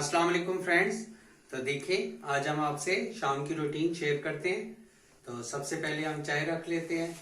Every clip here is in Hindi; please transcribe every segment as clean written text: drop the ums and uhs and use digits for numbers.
अस्सलाम वालेकुम फ्रेंड्स। तो देखिए आज हम आपसे शाम की रूटीन शेयर करते हैं। तो सबसे पहले हम चाय रख लेते हैं।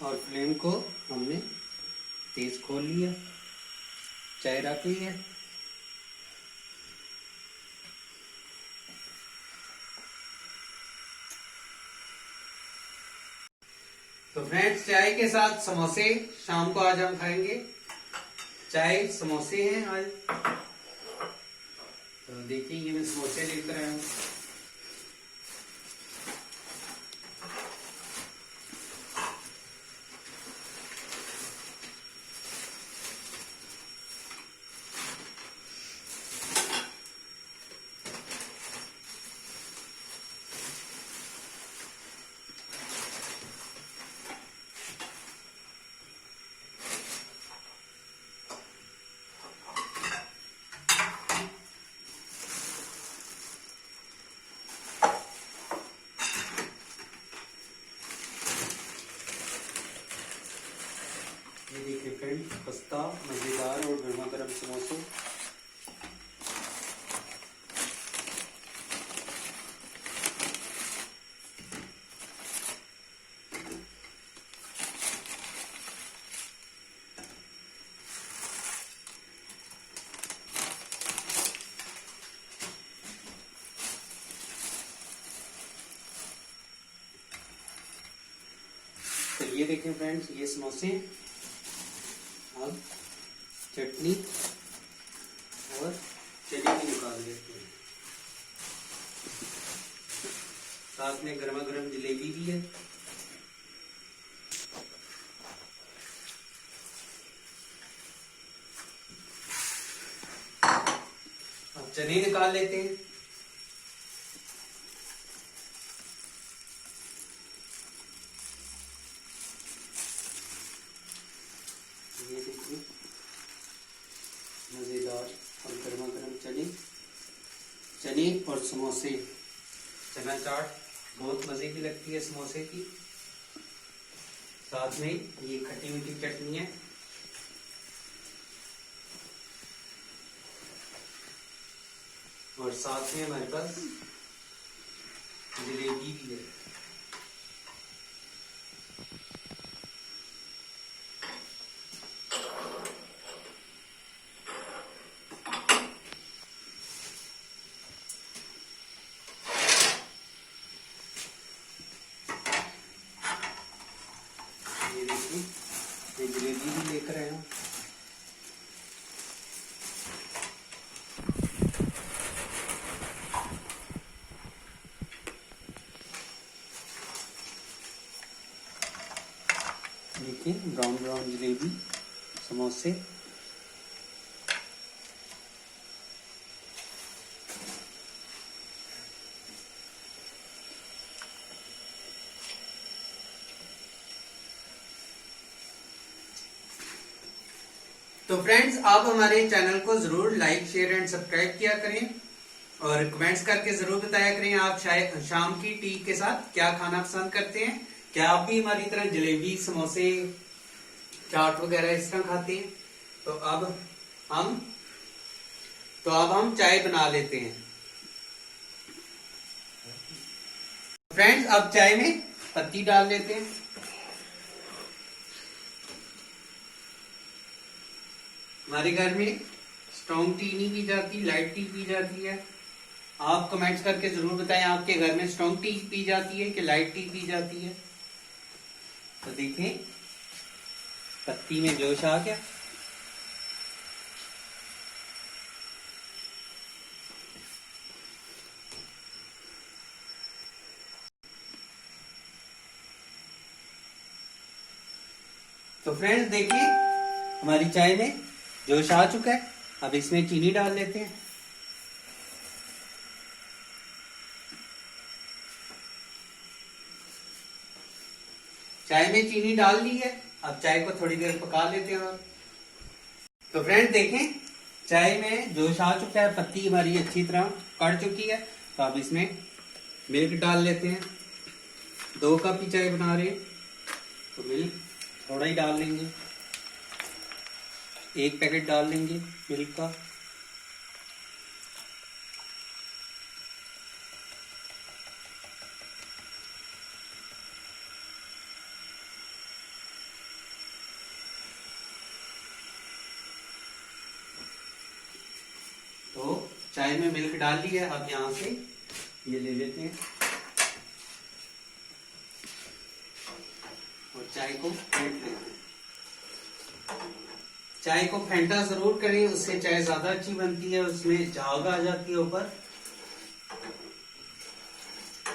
और फ्लेम को हमने तेज खोल लिया, चाय रख ली है। तो फ्रेंड्स चाय के साथ समोसे शाम को आज हम खाएंगे। चाय समोसे हैं आज। तो देखिए ये मैं समोसे लेकर आया हूँ। ये देखिए फ्रेंड, खस्ता मजेदार और गर्मा गर्म समोसे। तो ये देखिए फ्रेंड्स, ये समोसे। अब चटनी और चने भी निकाल लेते हैं। साथ में गर्मा गर्म जलेबी भी है। अब चने निकाल लेते हैं। ये देखिए मजेदार और गर्मा गर्म चने और समोसे। चना चाट बहुत मजे की लगती है समोसे की। साथ में ये खट्टी मीठी चटनी है। और साथ में हमारे पास जलेबी भी है। ये देखिए ये जलेबी भी लेकर आया हूँ। देखिए ब्राउन ब्राउन जलेबी समोसे। तो फ्रेंड्स आप हमारे चैनल को जरूर लाइक शेयर एंड सब्सक्राइब किया करें और कमेंट्स करके जरूर बताया करें आप शाम की टी के साथ क्या खाना पसंद करते हैं। क्या आप भी हमारी तरह जलेबी समोसे चाट वगैरह इस तरह खाते हैं? तो अब हम चाय बना लेते हैं। फ्रेंड्स अब चाय में पत्ती डाल लेते हैं। हमारे घर में स्ट्रॉन्ग टी नहीं पी जाती, लाइट टी पी जाती है। आप कमेंट्स करके जरूर बताएं आपके घर में स्ट्रॉन्ग टी पी जाती है कि लाइट टी पी जाती है। तो देखें पत्ती में जोश आ गया। तो फ्रेंड्स देखिए हमारी चाय में जोश आ चुका है। अब इसमें चीनी डाल लेते हैं। चाय में चीनी डाल ली है, अब चाय को थोड़ी देर पका लेते हैं। और तो फ्रेंड देखें, चाय में जोश आ चुका है, पत्ती हमारी अच्छी तरह कट चुकी है। तो अब इसमें मिल्क डाल लेते हैं। 2 कप की चाय बना रहे हैं तो मिल्क थोड़ा ही डाल लेंगे, 1 पैकेट डाल लेंगे मिल्क का। तो चाय में मिल्क डाल ली है, अब यहाँ से ये ले लेते हैं और चाय को फेंट लेते हैं। चाय को फेंटा जरूर करें, उससे चाय ज्यादा अच्छी बनती है, उसमें झाग आ जाती है ऊपर।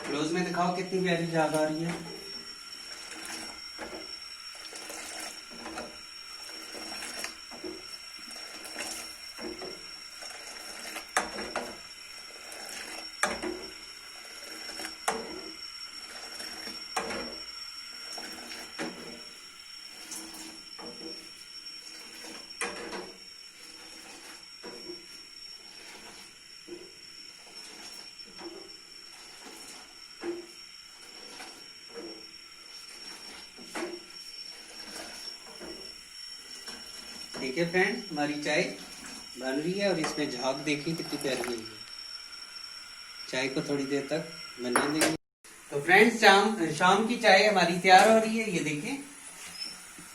क्लोज में दिखाओ कितनी प्यारी झाग आ रही है। ठीक है फ्रेंड, हमारी चाय बन रही है और इसमें झाग देखिए कितनी प्यारी है। चाय को थोड़ी देर तक बनने देंगे। तो फ्रेंड्स शाम की चाय हमारी तैयार हो रही है। ये देखिए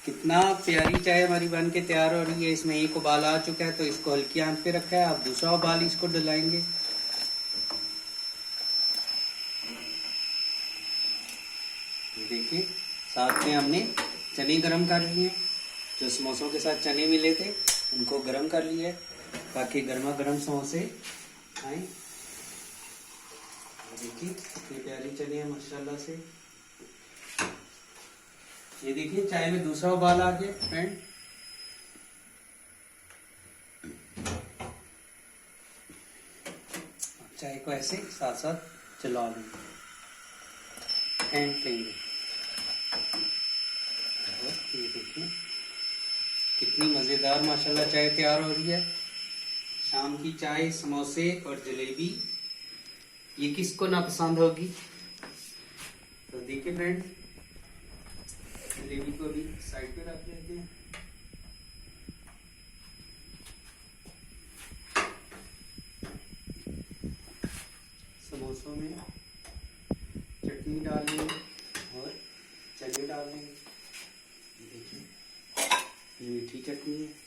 कितना प्यारी चाय हमारी बन के तैयार हो रही है। इसमें 1 उबाल आ चुका है तो इसको हल्की आंच पे रखा है। अब दूसरा उबाल इसको डलाएंगे। ये देखिए, साथ में हमने चने गरम कर लिए हैं। जो समोसों के साथ चने मिले थे उनको गरम कर लिए, ताकि गर्मा गर्म समोसे आए। देखिए कितनी प्यारी चने हैं माशाल्लाह से। ये देखिए चाय में दूसरा उबाल आ गया फ्रेंड। चाय को ऐसे साथ साथ चला लेंगे, फेंट लेंगे। ये देखिए कितनी मजेदार माशाल्लाह चाय तैयार हो रही है। शाम की चाय, समोसे और जलेबी, ये किसको ना पसंद होगी। तो देखिए फ्रेंड, जलेबी को भी साइड पे रख देते हैं। समोसों में चटनी डाल लेंगे और चने डाल लेंगे। देखिए ये मीठी चटनी है।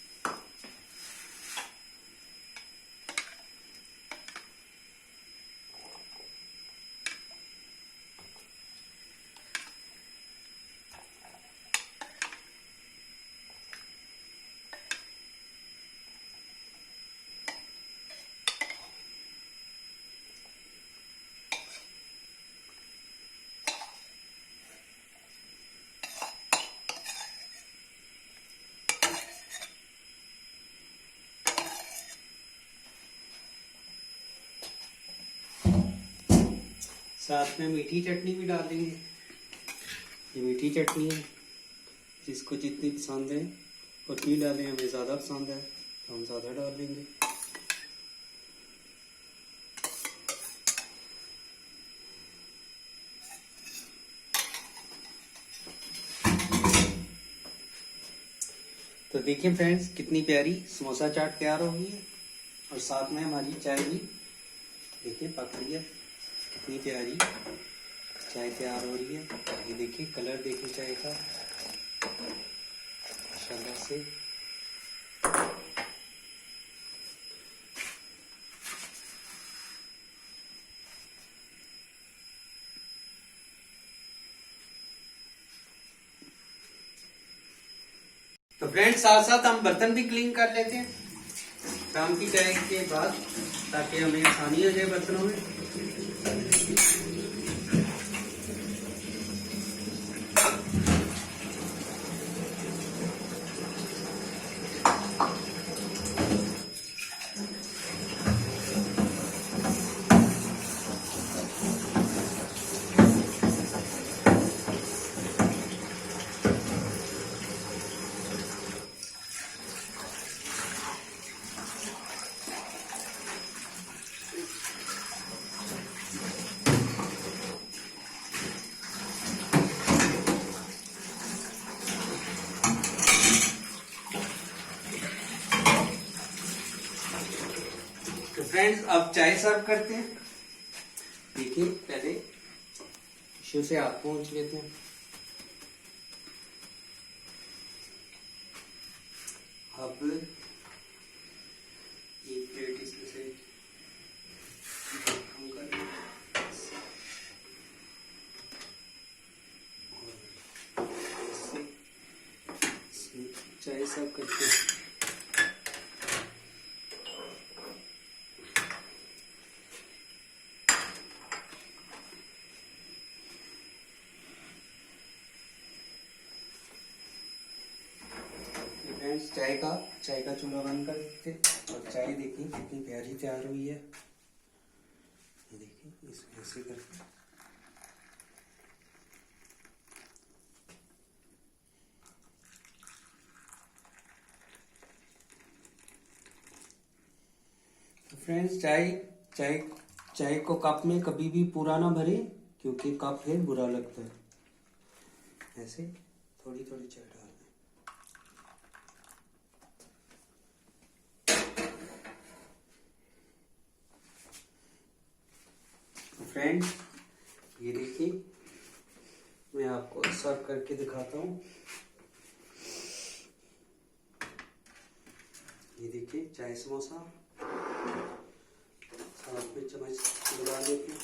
साथ में मीठी चटनी भी डाल देंगे। ये मीठी चटनी है, जिसको जितनी पसंद है उतनी डालें। हमें ज़्यादा पसंद है तो हम ज़्यादा डाल देंगे। तो देखिए फ्रेंड्स, कितनी प्यारी समोसा चाट तैयार हो गई है और साथ में हमारी चाय भी देखिए पक रही है। कितनी प्यारी चाय तैयार हो रही है। ये देखिए कलर देखिए चाय का माशाल्लाह से। तो फ्रेंड्स, साथ साथ हम बर्तन भी क्लीन कर लेते हैं शाम की चाय के बाद, ताकि हमें आसानी हो जाए बर्तनों में। फ्रेंड्स अब चाय सर्व करते हैं। देखिए पहले टिश्यू से हाथ पोंछ लेते हैं। अब एक प्लेट इसमें से हम करेंगे चाय सर्व करते हैं। चाय का चूल्हा बंद कर देते और चाय देखिए कितनी प्यारी तैयार हुई है। ये देखिए इसमें ऐसे करके तो फ्रेंड्स चाय को कप में कभी भी पूरा ना भरे, क्योंकि कप है बुरा लगता है। ऐसे थोड़ी थोड़ी चाय डाल दें। फ्रेंड्स ये देखिए मैं आपको सर्व करके दिखाता हूँ। ये देखिए चाय समोसा, साथ में चम्मच लगा लेते हैं।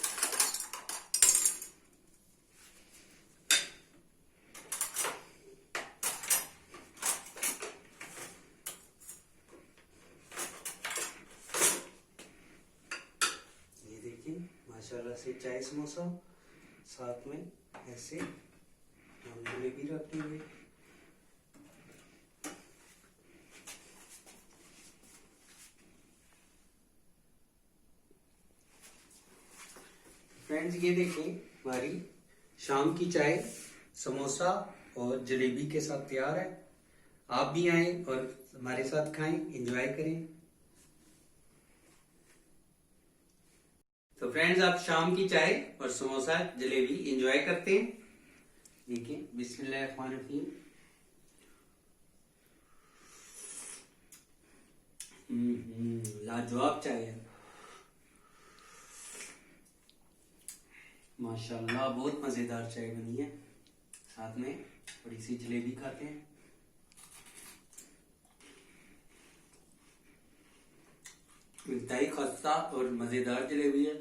माशाल्लाह से चाय समोसा, साथ में ऐसे हम जलेबी रखेंगे। फ्रेंड्स ये देखिए हमारी शाम की चाय समोसा और जलेबी के साथ तैयार है। आप भी आए और हमारे साथ खाएं, एंजॉय करें। तो फ्रेंड्स आप शाम की चाय और समोसा जलेबी एंजॉय करते हैं। देखिए बिस्मिल्लाहिर्रहमानिर्रहीम। लाजवाब चाय है माशाल्लाह, बहुत मजेदार चाय बनी है। साथ में थोड़ी सी जलेबी खाते हैं। इंतहाई खस्ता और मजेदार जलेबी है।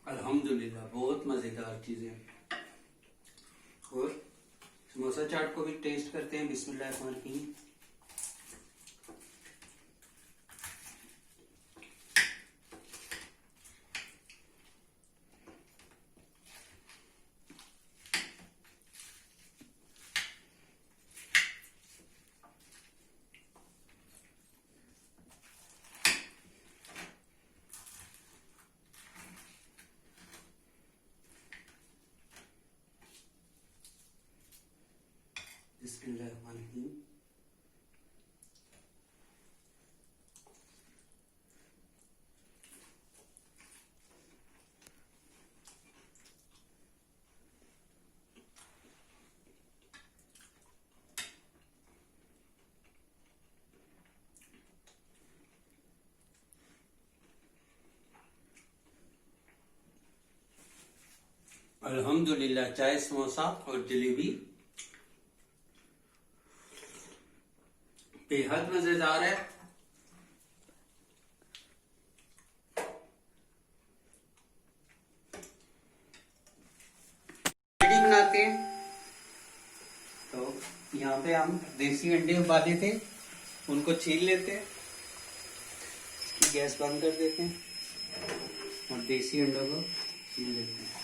अल्हम्दुलिल्लाह बहुत मजेदार चीजें। और समोसा चाट को भी टेस्ट करते हैं। बिस्मिल्लाहिर्रहमानिर्रहीम। बिस्मिल्लाहिर्रहमानिर्रहीम। अल्हम्दुलिल्लाह चाय समोसा और जलेबी बेहद मजेदार है। बनाते हैं तो यहाँ पे हम देसी अंडे उबाले थे, उनको छील लेते हैं। गैस बंद कर देते हैं और देसी अंडों को छील लेते हैं।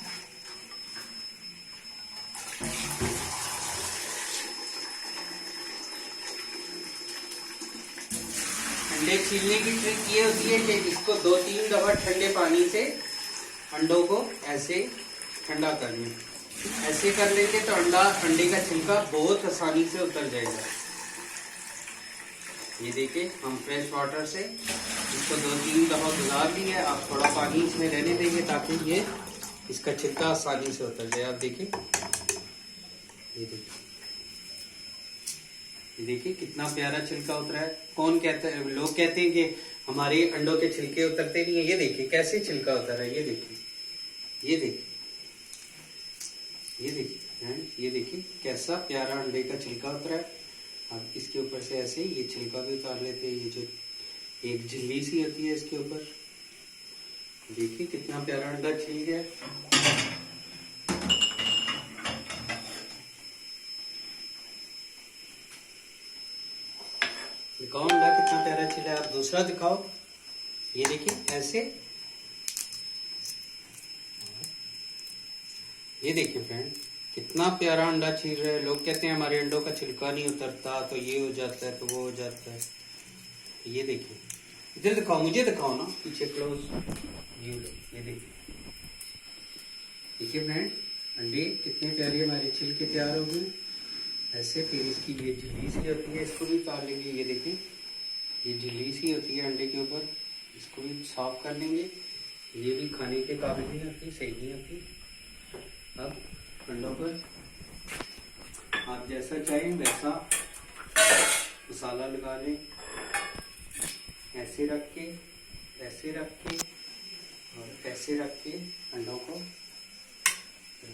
अंडे छीलने की ट्रिक ये होती है कि इसको 2-3 दफा ठंडे पानी से अंडों को ऐसे ठंडा कर लें। ऐसे कर लेंगे तो अंडे का छिलका बहुत आसानी से उतर जाएगा। ये देखिए हम फ्रेश वाटर से इसको 2-3 दफा गुजार लिया। आप थोड़ा पानी इसमें रहने देंगे ताकि ये इसका छिलका आसानी से उतर जाए। आप देखिए, ये देखिए कितना प्यारा छिलका उतरा है। कौन कहता है, लोग कहते हैं कि हमारे अंडों के छिलके उतरते नहीं है। ये देखिए कैसे छिलका उतर रहा है। ये देखिए, ये देखिए, ये देखिए, ये देखिए कैसा प्यारा अंडे का छिलका उतरा है। अब इसके ऊपर से ऐसे ये छिलका भी उतार लेते हैं। ये जो एक झिल्ली सी होती है इसके ऊपर, देखिए कितना प्यारा अंडा छिल गया है। दिखाओ अंडा कितना प्यारा छिला है। आप दूसरा दिखाओ। ये देखिए ऐसे, ये देखिए फ्रेंड कितना प्यारा अंडा छिल रहा है। लोग कहते हैं हमारे अंडों का छिलका नहीं उतरता, तो ये हो जाता है, तो वो हो जाता है। ये देखिए, इधर दिखाओ, मुझे दिखाओ ना, पीछे क्लोज व्यू लो। ये देखिए, देखिए फ्रेंड अंडे कितने प्यारे हमारे छिल के तैयार हो गए। ऐसे फिर इसकी ये झिल्ली सी होती है, इसको भी उतार लेंगे। ये देखिए ये झिल्ली सी होती है अंडे के ऊपर, इसको भी साफ कर लेंगे। ये भी खाने के काबिल नहीं होती, सही नहीं होती। अब अंडों पर आप जैसा चाहें वैसा मसाला लगा लें। ऐसे रख के, ऐसे रख के और ऐसे रख के अंडों को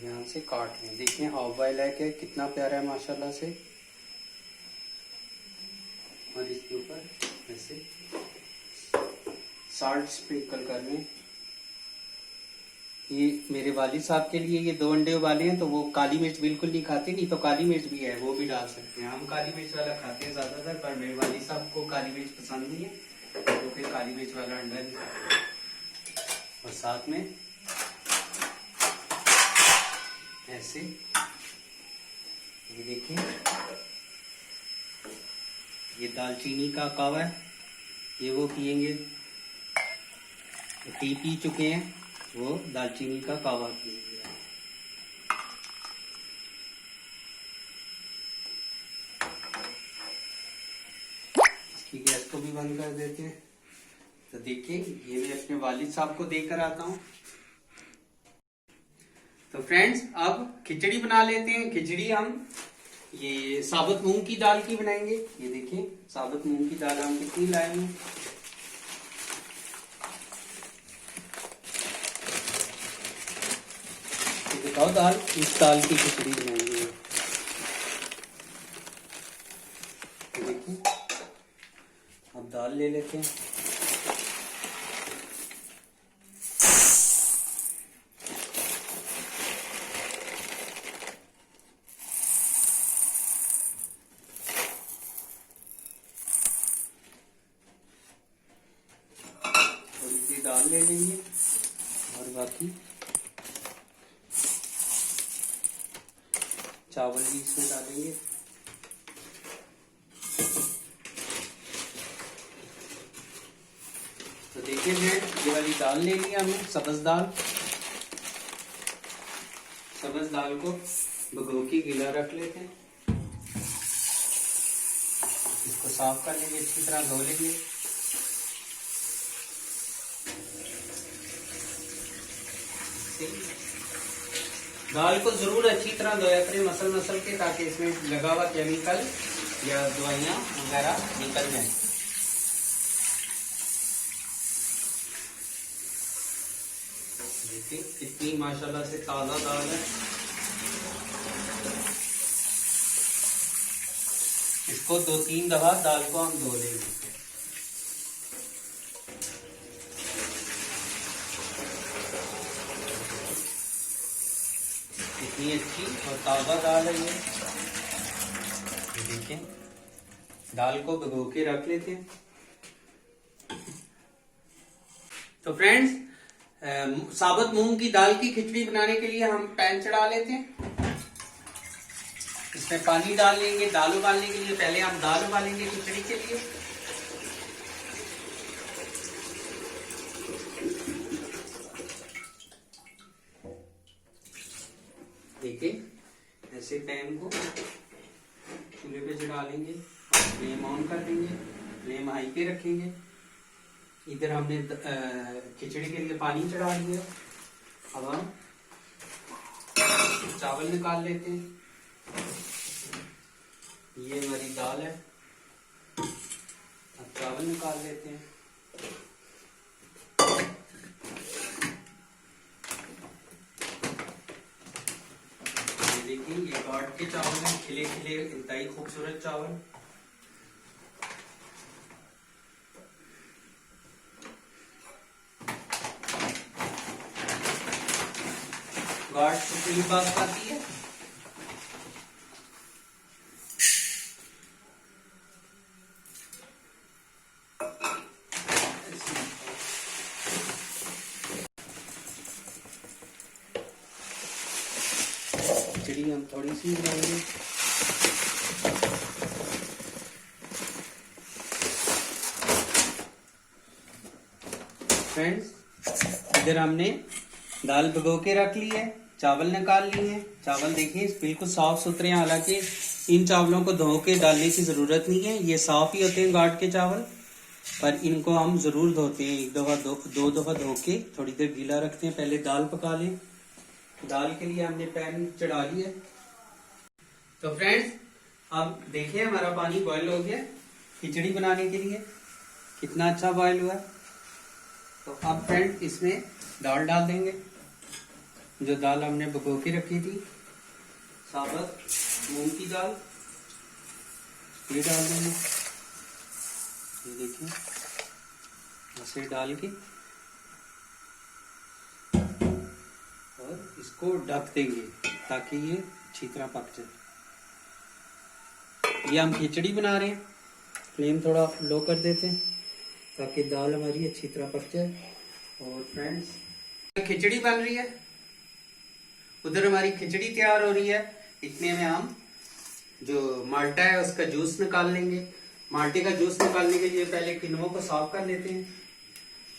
यहाँ से काट लें। देखिए हाफ बॉयल है कि कितना प्यारा है माशाल्लाह से। और इसके ऊपर ऐसे साल्ट स्प्रिंकल कर लें। ये मेरे वालिद साहब के लिए ये 2 अंडे उबाले हैं, तो वो काली मिर्च बिल्कुल नहीं खाते, नहीं तो काली मिर्च भी है, वो भी डाल सकते हैं। हम काली मिर्च वाला खाते हैं ज्यादातर, पर मेरे वालिद साहब को काली मिर्च पसंद नहीं है, तो फिर काली मिर्च वाला अंडा नहीं खाते। और साथ में ऐसे ये देखिए, ये दालचीनी का कावा है, ये वो पियेंगे, टी पी चुके हैं, वो दालचीनी का कावा पियेंगे। इसकी गैस को भी बंद कर देते हैं। तो देखिए ये मैं अपने वालिद साहब को देकर आता हूँ। तो फ्रेंड्स अब खिचड़ी बना लेते हैं। खिचड़ी हम ये साबुत मूंग की दाल की बनाएंगे। ये देखिए साबुत मूंग की दाल हम कितनी लाएंगे। दिखाओ दाल, इस दाल की खिचड़ी बनाएंगे। देखिए अब दाल ले लेते हैं। दाल ले लेंगे और बाकी चावल भी इसमें डालेंगे। तो देखिए ये वाली दाल ले लिया हमने, सब्ज दाल। सब्ज दाल को भिगो के गीला रख लेते हैं। इसको साफ कर लेंगे, अच्छी तरह धो लेंगे। दाल को जरूर अच्छी तरह धोया करें मसल मसल के, ताकि इसमें लगा हुआ केमिकल या दवाइयां वगैरह निकल जाए। देखिए कितनी माशाल्लाह से ताजा दाल है। इसको 2-3 दफा दाल को हम धो लेंगे। इतनी अच्छी और ताज़ा दाल है ये। देखिए दाल को भिगो के रख लेते हैं। तो फ्रेंड्स साबुत मूंग की दाल की खिचड़ी बनाने के लिए हम पैन चढ़ा लेते हैं। इसमें पानी डाल लेंगे दाल उबालने के लिए। पहले हम दाल उबालेंगे खिचड़ी के लिए। देखिए ऐसे पैन को चूल्हे पे चढ़ा लेंगे, फ्लेम ऑन कर देंगे, फ्लेम हाई पे रखेंगे। इधर हमने खिचड़ी के लिए पानी चढ़ा दिया। अब हम चावल निकाल लेते हैं। ये हमारी दाल है। अब चावल निकाल लेते हैं। ये देखिए, ये गाढ़ के चावल हैं, खिले खिले इंतहाई खूबसूरत चावल। गाढ़ सुपीली बासमती है। खिचड़ी हम थोड़ी सी बनाएंगे। फ्रेंड्स, इधर हमने दाल भिगो के रख ली है, चावल निकाल लिए हैं। चावल देखिए बिल्कुल साफ सुथरे हैं, हालांकि इन चावलों को धो के डालने की जरूरत नहीं है, ये साफ ही होते हैं गाढ़ के चावल, पर इनको हम जरूर धोते हैं। एक दफा दो दफा धो के थोड़ी देर गीला रखते हैं। पहले दाल पका लें। दाल के लिए हमने पैन चढ़ा लिया है। तो फ्रेंड्स, अब देखिए हमारा पानी बॉयल हो गया खिचड़ी बनाने के लिए, कितना अच्छा बॉयल हुआ है। तो अब फ्रेंड्स, इसमें दाल डाल देंगे, जो दाल हमने भिगो के रखी थी, साबुत मूंग की दाल, ये डाल देंगे। ये देखिए, ऐसे डाल के और इसको ढक देंगे ताकि ये अच्छी तरह पक जाए। ये हम खिचड़ी बना रहे हैं, फ्लेम थोड़ा लो कर देते हैं ताकि दाल हमारी अच्छी तरह पक जाए। और फ्रेंड्स, खिचड़ी बन रही है, उधर हमारी खिचड़ी तैयार हो रही है। इतने में हम जो माल्टा है उसका जूस निकाल लेंगे। माल्टे का जूस निकालने के लिए पहले किनों को साफ कर लेते हैं,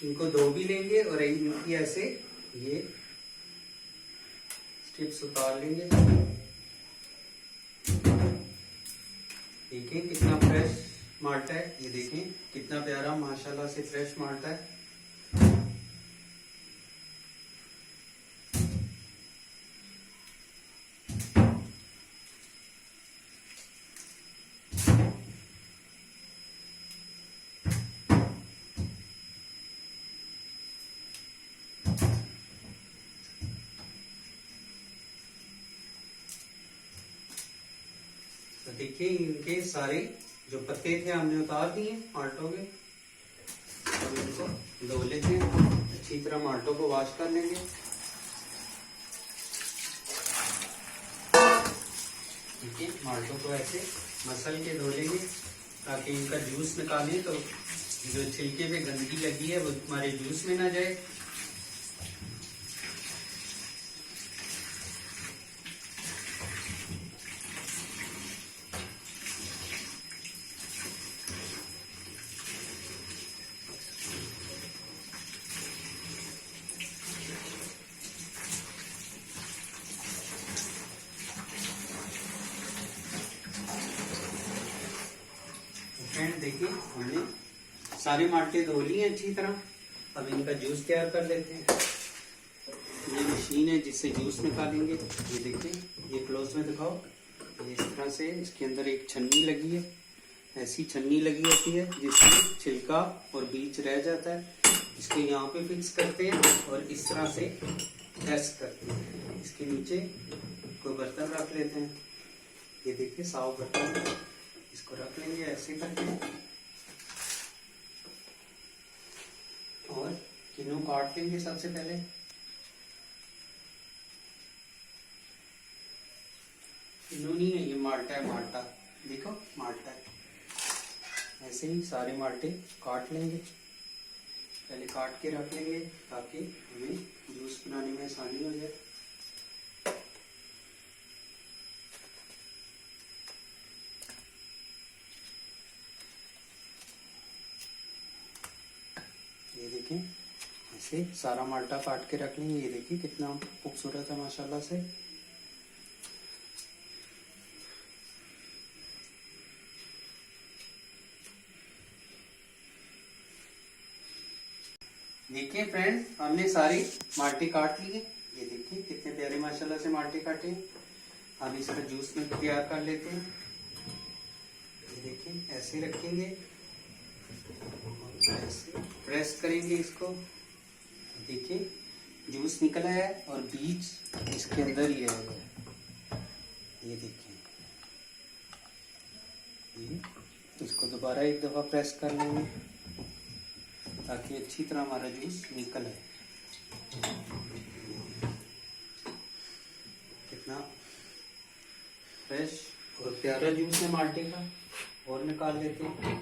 इनको धो भी लेंगे और इनकी ऐसे ये स्ट्रिप्स उतार लेंगे। देखिए कितना फ्रेश माल्टा है, ये देखें कितना प्यारा माशाल्लाह से फ्रेश माल्टा है। तो देखिए इनके सारे जो पत्ते थे हमने उतार दिए माल्टों के, और इनको धो लेते हैं अच्छी तरह। माल्टों को वॉश कर लेंगे। देखिए माल्टों को ऐसे मसल के धो लेंगे ताकि इनका जूस निकालें, तो जो छिलके पे गंदगी लगी है वो हमारे जूस में ना जाए। फ्रेंड देखिए, हमने सारे माल्टे धो लिए अच्छी तरह। अब इनका जूस तैयार कर लेते हैं। ये मशीन है जिससे जूस निकालेंगे। ये देखिए, ये क्लोज में दिखाओ। ये इस तरह से इसके अंदर एक छन्नी लगी है, ऐसी छन्नी लगी होती है जिसमें छिलका और बीज रह जाता है। इसको यहाँ पे फिक्स करते हैं और इस तरह से प्रेस करते हैं। इसके नीचे कोई बर्तन रख लेते हैं। ये देखिए साफ बर्तन, इसको रख लेंगे ऐसे करके और किनों काट लेंगे। सबसे पहले किनों नहीं है, ये माल्टा है, माल्टा देखो माल्टा है। ऐसे ही सारे माल्टे काट लेंगे, पहले काट के रख लेंगे ताकि हमें जूस बनाने में आसानी हो जाए। ये देखें, ऐसे सारा माल्टा काट के रख लेंगे। ये देखिए कितना खूबसूरत है माशाल्लाह से। देखिए फ्रेंड्स, हमने सारे माल्टे काट लिए। ये देखिए कितने प्यारे माशाल्लाह से माल्टे काटे। अब इसका जूस में तैयार कर लेते हैं। ये देखिए ऐसे रखेंगे, ऐसे प्रेस करेंगे इसको। देखिए जूस निकला है और बीज इसके अंदर ही है। ये देखिए, ये इसको दोबारा एक दफ़ा प्रेस कर लेंगे ताकि अच्छी तरह हमारा जूस निकल आए। कितना फ्रेश और प्यारा जूस है माल्टे का। और निकाल लेते हैं।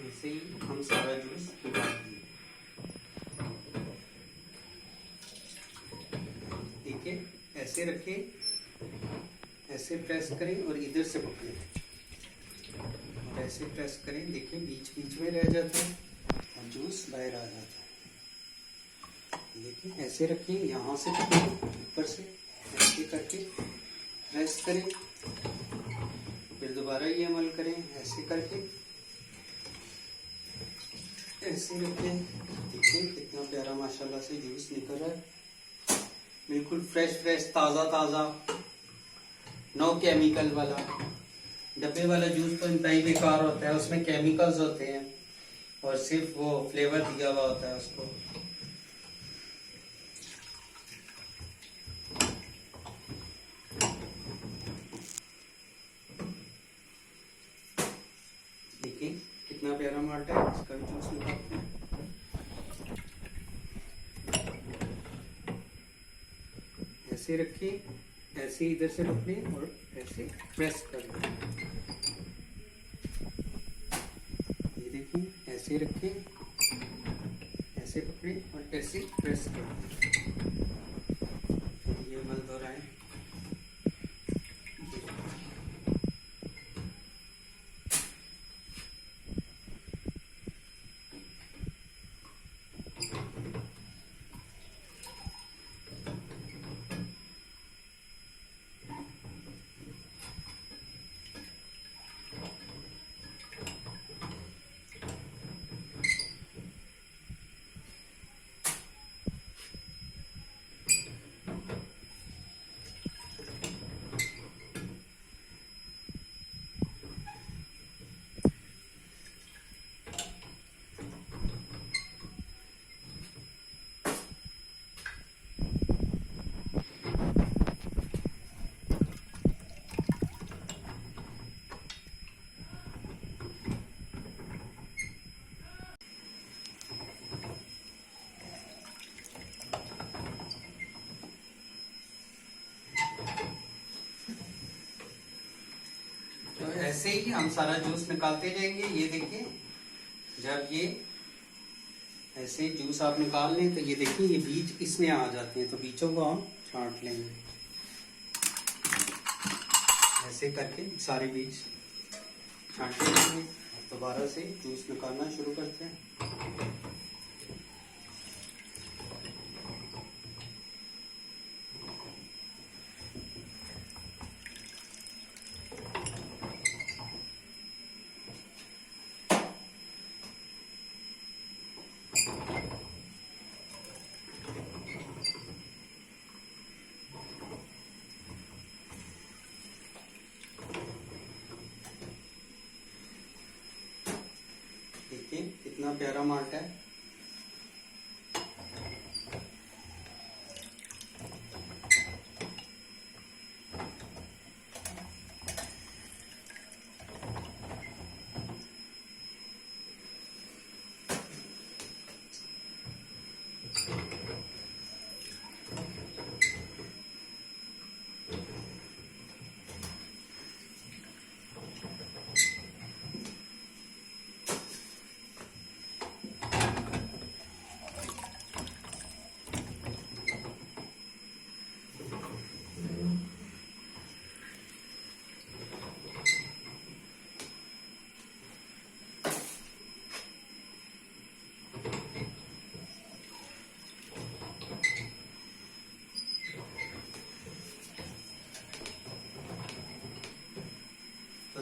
ऐसे ही हम सारा जूस निकाल देंगे। देखिए ऐसे रखें, ऐसे प्रेस करें और इधर से पकड़ें और ऐसे प्रेस करें। देखिए बीच बीच में रह जाता है और जूस बाहर आ जाता है। देखिए ऐसे रखें, यहाँ से पकड़ें, ऊपर से ऐसे करके प्रेस करें, फिर दोबारा ये अमल करें ऐसे करके, ऐसे रखें। देखिए कितना प्यारा माशाल्लाह से जूस निकल रहा है, बिल्कुल फ्रेश फ्रेश, ताज़ा ताज़ा, नो केमिकल वाला। डब्बे वाला जूस तो इंतहाई बेकार होता है, उसमें केमिकल्स होते हैं और सिर्फ वो फ्लेवर दिया हुआ होता है उसको। देखिए कितना प्यारा माल्टा है, इसका भी जूस निकालते हैं। ऐसे रखिए, ऐसे इधर से पकड़े और ऐसे प्रेस कर लें। ये देखिए ऐसे रखें, ऐसे पकड़े और ऐसे प्रेस कर लें। ये अमल दोहराएं। तो ऐसे ही हम सारा जूस निकालते जाएंगे। ये देखिए जब ये ऐसे जूस आप निकाल लें तो ये देखिए ये बीज इसमें आ जाते हैं, तो बीजों को हम छांट लेंगे। ऐसे करके सारे बीज छांट लेंगे। दोबारा से जूस निकालना शुरू करते हैं। देखिए कितना प्यारा माल्टा है।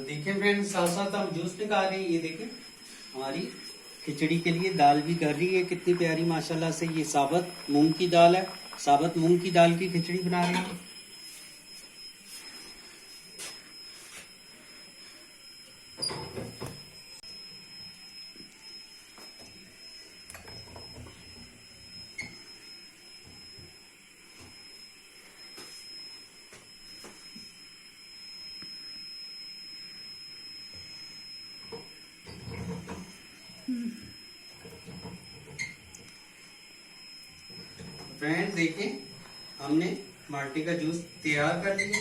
देखिए फ्रेंड्स, साथ साथ हम जूस निकाल रहे हैं। ये देखिए हमारी खिचड़ी के लिए दाल भी कर रही है, कितनी प्यारी माशाल्लाह से। ये साबुत मूंग की दाल है, साबुत मूंग की दाल की खिचड़ी बना रहे हैं। फ्रेंड्स देखिए, हमने माल्टे का जूस तैयार कर लिया।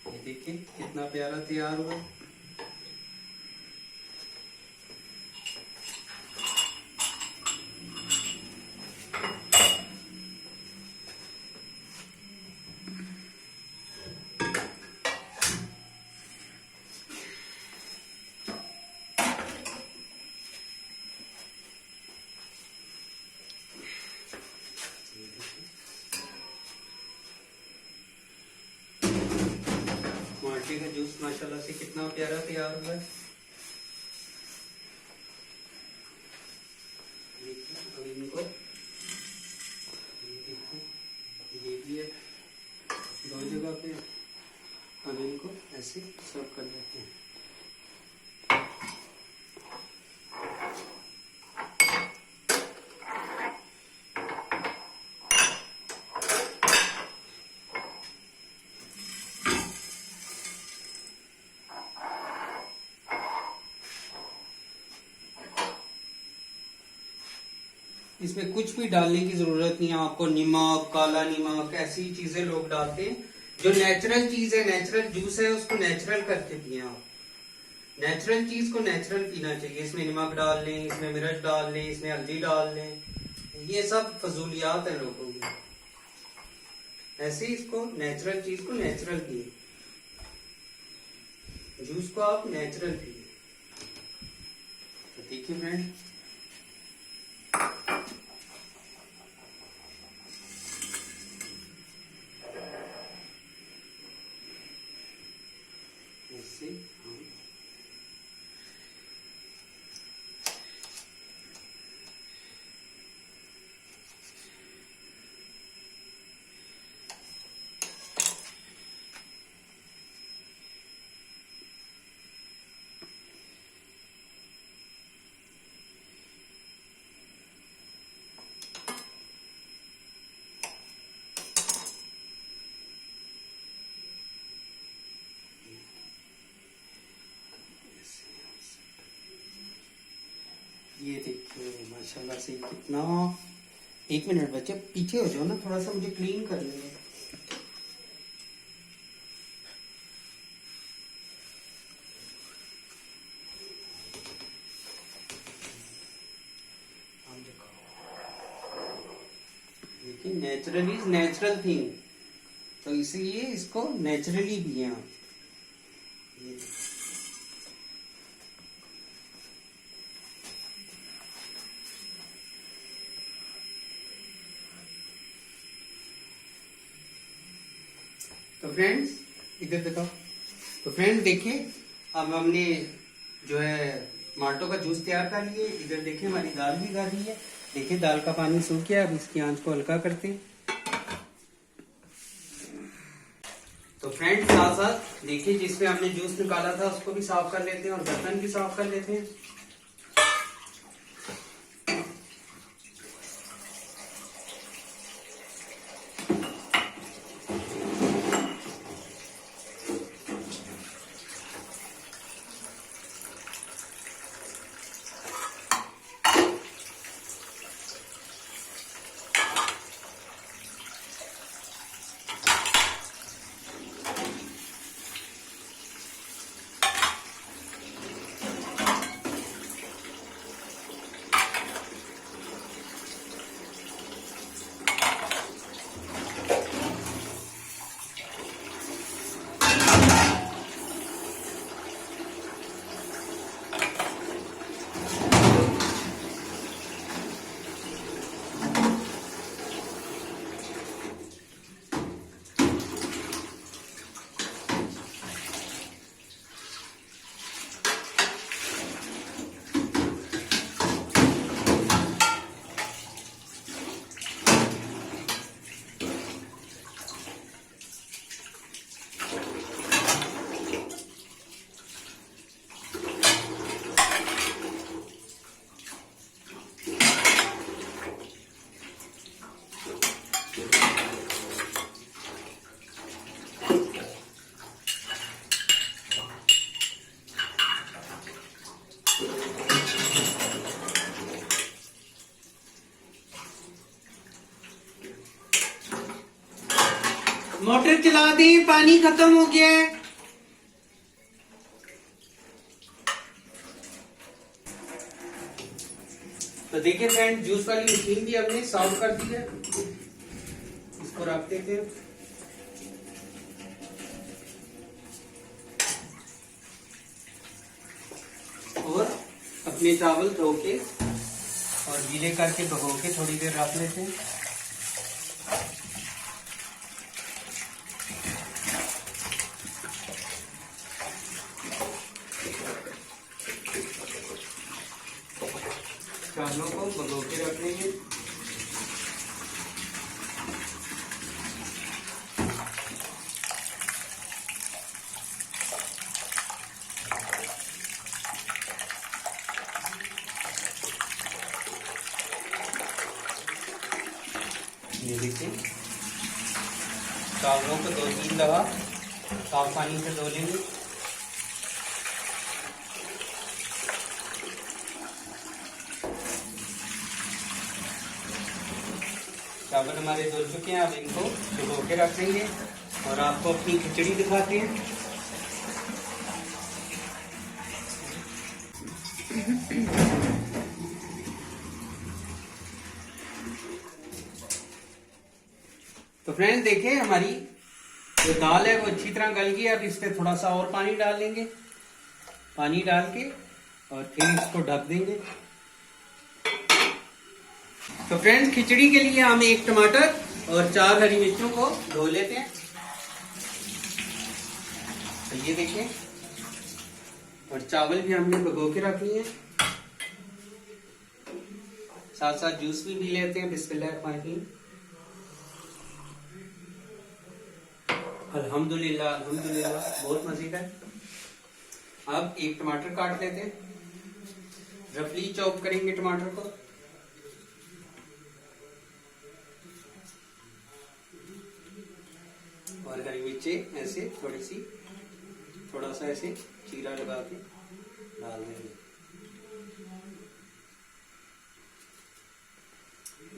ये देखिए कितना प्यारा तैयार हुआ। माल्टे का जूस माशाल्लाह से कितना प्यारा तैयार हुआ है। देखिए अब इनको, ये भी है दो जगह पे। अब इनको ऐसे सर्व कर लेते हैं। इसमें कुछ भी डालने की जरूरत नहीं है आपको। नमक, काला नमक, ऐसी चीजें लोग डालते हैं। जो नेचुरल चीज है, नेचुरल जूस है, उसको नेचुरल करके पिए आप। नेचुरल चीज को नेचुरल पीना चाहिए। इसमें नमक डाल लें, इसमें मिर्च डाल लें, इसमें हल्दी डाल लें, ये सब फजूलियात है लोगों की। ऐसे इसको नेचुरल चीज को नेचुरल पिए, जूस को आप नेचुरल पिए। तो देखिए फ्रेंड, ऐसे हम ये देखिए माशाल्लाह से कितना। एक मिनट बच्चे पीछे हो जाओ ना, थोड़ा सा मुझे क्लीन कर लेंगे। देखिए नेचुरल इज नेचुरल थिंग, तो इसलिए इसको नेचुरली पिए आप। ये तो फ्रेंड्स इधर देखो। तो फ्रेंड्स देखिए, अब हमने जो है माल्टो का जूस तैयार कर लिए। इधर देखिए हमारी दाल भी गा रही है। देखिए दाल का पानी सूख गया। अब इसकी आंच को हल्का करते हैं। तो फ्रेंड्स साथ साथ देखिए, जिसमें हमने जूस निकाला था उसको भी साफ कर लेते हैं और बर्तन भी साफ कर लेते हैं। मोटर चला दें, पानी खत्म हो गया है। तो देखिए फ्रेंड, जूस वाली मशीन भी हमने साफ कर दी है। इसको रख देते हैं और अपने चावल धो के और गीले करके भिगो के थोड़ी देर रख लेते हैं। चावलों को भिगो के रख लेंगे। ये देखिए, चावलों को 2-3 दफा साफ पानी से धो लेंगे। चावल हमारे धुल चुके हैं, अब इनको भिगो के रख देंगे और आपको अपनी खिचड़ी दिखाते हैं। तो फ्रेंड्स देखिए, हमारी जो दाल है वो अच्छी तरह गल गई है। अब इसमें थोड़ा सा और पानी डाल लेंगे। पानी डाल के और फिर इसको ढक देंगे। तो फ्रेंड्स, खिचड़ी के लिए हम 1 टमाटर और 4 हरी मिर्चों को धो लेते हैं। तो ये देखिए, और चावल भी हमने भिगो के रख लिए। साथ साथ जूस भी पी लेते हैं। बिस्मिल्लाह। अल्हम्दुलिल्लाह, अल्हम्दुलिल्लाह, बहुत मजे का है। अब 1 टमाटर काट लेते हैं। रफली चॉप करेंगे टमाटर को। और हरी मिर्चें ऐसे थोड़ा सा ऐसे चीरा लगा के डाल देंगे।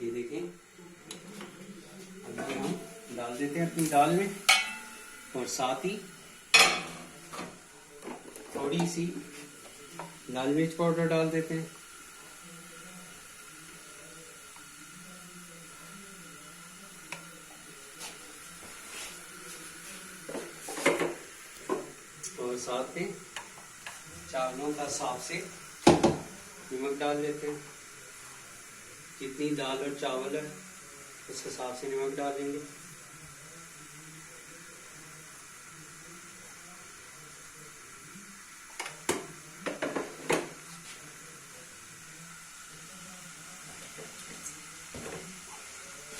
ये देखें, अभी हम डाल देते हैं अपनी दाल में और साथ ही थोड़ी सी लाल मिर्च पाउडर डाल देते हैं। और साथ में चावलों का साफ से नमक डाल देते हैं। जितनी दाल और चावल है उसके हिसाब से नमक डाल देंगे।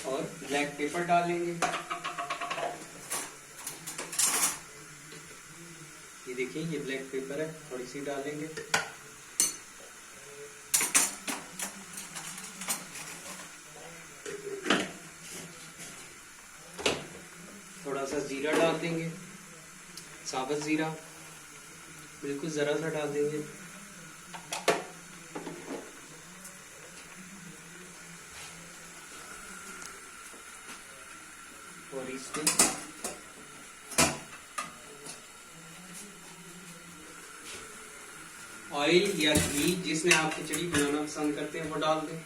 और ब्लैक पेपर डाल लेंगे। ये देखिए, ये ब्लैक पेपर है, थोड़ी सी डाल लेंगे। थोड़ा सा जीरा डाल देंगे, साबुत जीरा, बिल्कुल जरा सा डाल देंगे। और इसमें ऑयल या घी, जिसमें आप खिचड़ी बनाना पसंद करते हैं वो डाल दें।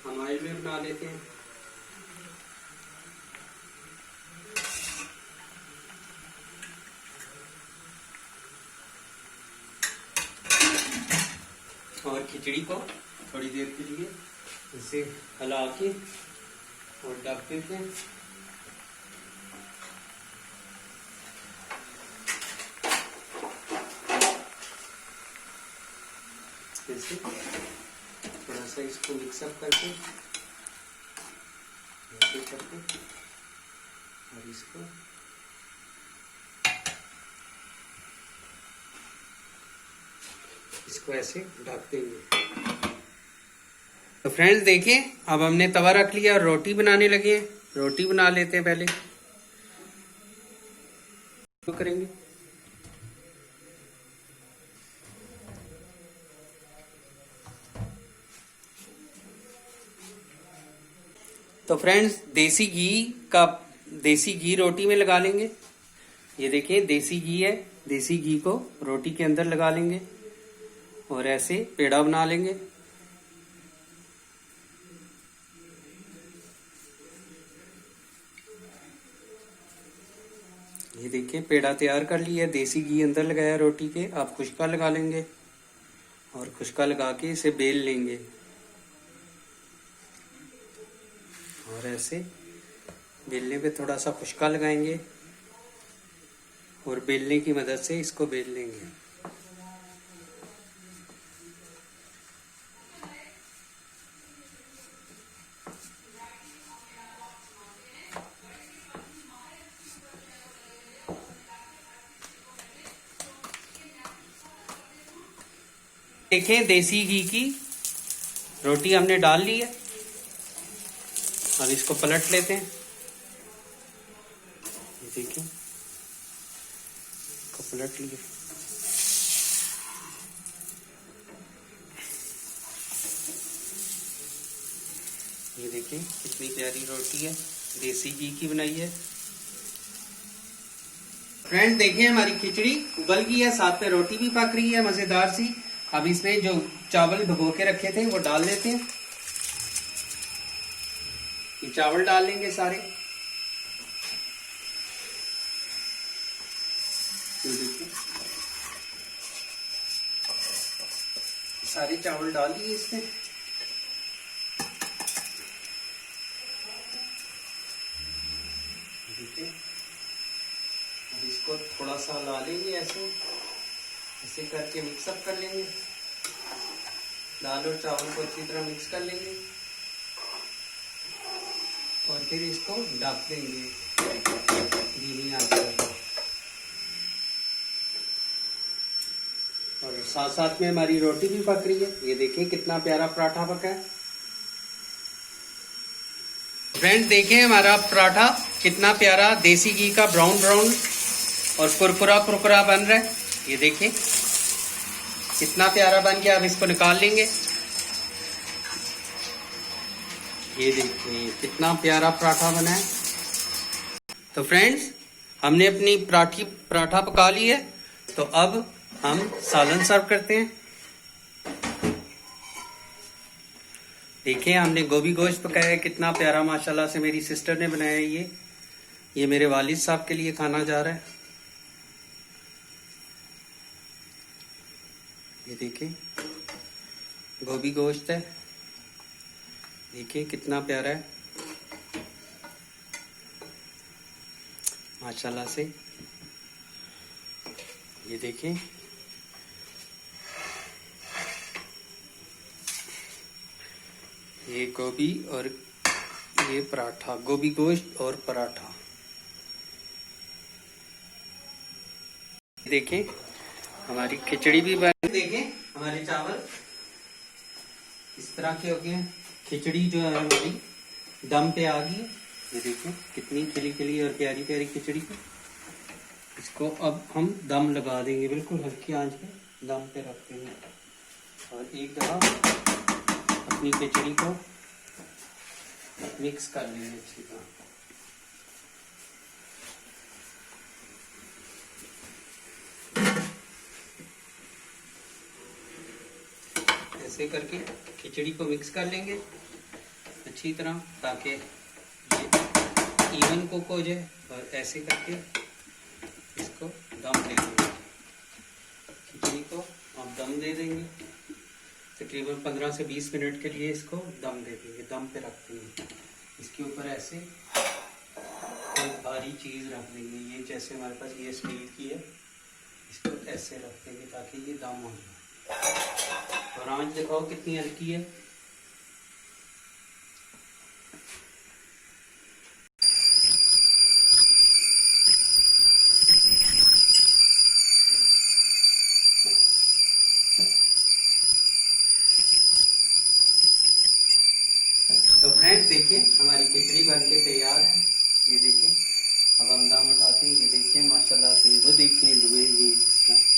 हम ऑयल में बना लेते हैं। और खिचड़ी को थोड़ी देर के लिए इसे हिला के और ढक देते हैं। ऐसे थोड़ा सा इसको मिक्सअप करके ऐसे करके और इसको ऐसे ढक देंगे। तो फ्रेंड्स देखिए, अब हमने तवा रख लिया और रोटी बनाने लगे हैं। रोटी बना लेते हैं पहले। तो करेंगे तो फ्रेंड्स, देसी घी का देसी घी रोटी में लगा लेंगे। ये देखिए देसी घी है, देसी घी को रोटी के अंदर लगा लेंगे और ऐसे पेड़ा बना लेंगे। ये देखिए पेड़ा तैयार कर लिया, देसी घी अंदर लगाया रोटी के। आप खुशका लगा लेंगे और खुशका लगा के इसे बेल लेंगे और ऐसे बेलने पे थोड़ा सा खुशका लगाएंगे और बेलने की मदद से इसको बेल लेंगे। देखें देसी घी की रोटी हमने डाल ली है। अब इसको पलट लेते हैं। ये देखिए इसको पलट लिए। ये देखिए कितनी प्यारी रोटी है, देसी घी की बनाई है। फ्रेंड देखिए हमारी खिचड़ी उबल गई है, साथ में रोटी भी पक रही है मजेदार सी। अब इसमें जो चावल भिगो के रखे थे वो डाल लेते हैं। ये चावल डाल लेंगे सारे। ये देखिए सारे चावल डाल दिए इसमें। देखिए अब इसको थोड़ा सा ला लेंगे, ऐसे करके मिक्सअप कर लेंगे। दाल और चावल को अच्छी तरह मिक्स कर लेंगे और फिर इसको ढक देंगे धीमी आंच पर। और साथ साथ में हमारी रोटी भी पक रही है। ये देखिए कितना प्यारा पराठा पका है। फ्रेंड देखिए हमारा पराठा कितना प्यारा देसी घी का ब्राउन ब्राउन और कुरकुरा कुरकुरा बन रहा है। ये देखिए कितना प्यारा बन गया। अब इसको निकाल लेंगे। ये देखिए कितना प्यारा पराठा बना है। तो फ्रेंड्स हमने अपनी पराठा पका ली है। तो अब हम सालन सर्व करते हैं। देखिए हमने गोभी गोश्त पकाया है, कितना प्यारा माशाल्लाह से मेरी सिस्टर ने बनाया है। ये मेरे वालिद साहब के लिए खाना जा रहा है। ये देखिए गोभी गोश्त है, देखिए कितना प्यारा है माशाल्लाह से। ये देखिए ये गोभी और ये पराठा, गोभी गोश्त और पराठा। देखिए हमारी खिचड़ी भी बन। देखिए हमारे चावल इस तरह के हो गए हैं। खिचड़ी जो है हमारी दम पे आ गई है। ये देखिए कितनी खिली खिली और प्यारी प्यारी खिचड़ी है। इसको अब हम दम लगा देंगे, बिल्कुल हल्की आंच पे दम पे रख देंगे और एक दफा अपनी खिचड़ी को मिक्स कर लेंगे अच्छी तरह। ऐसे करके खिचड़ी को मिक्स कर लेंगे अच्छी तरह ताकि ये इवन कुक हो जाए। और ऐसे करके इसको दम दे देंगे। खिचड़ी को हम दम दे देंगे तकरीबन 15 से 20 मिनट के लिए। इसको दम दे देंगे, दम पे रख देंगे। इसके ऊपर ऐसे कोई भारी चीज़ रख देंगे। ये जैसे हमारे पास ये स्टील की है, इसको ऐसे रख देंगे ताकि ये दम हो जाए। और आंच दिखाओ कितनी हल्की है। तो फ्रेंड्स देखिए हमारी खिचड़ी बनके तैयार है। ये देखिए अब हम दम उठाते हैं। ये देखिए माशाल्लाह से वो देखिए धुएं ये किस तरह।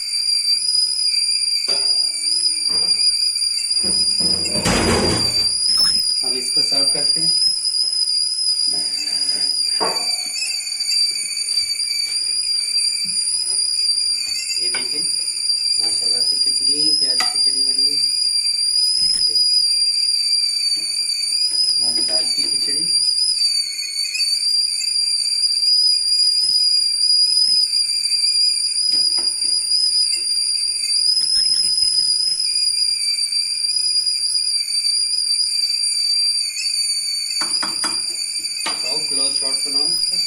माशाल्लाह से कितनी प्यारी खिचड़ी बनी है। मूंग दाल की खिचड़ी। तो क्लोज शॉट बनाओ इसका।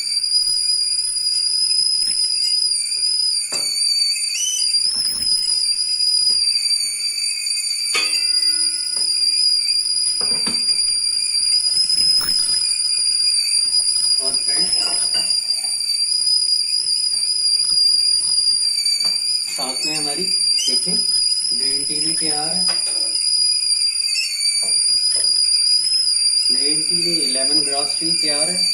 और फ्रेंड्स साथ में हमारी देखिए ग्रीन टी भी तैयार है। ग्रीन टी भी लेमन ग्रास टी तैयार है।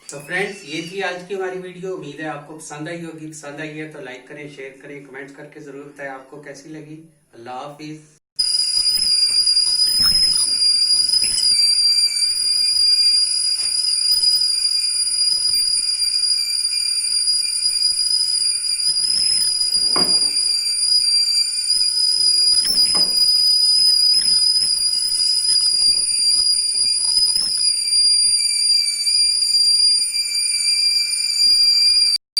तो फ्रेंड्स ये थी आज की हमारी वीडियो। उम्मीद है आपको पसंद आई होगी। पसंद आई है तो लाइक करें, शेयर करें, कमेंट करके जरूर बताएं आपको कैसी लगी। अल्लाह हाफिज।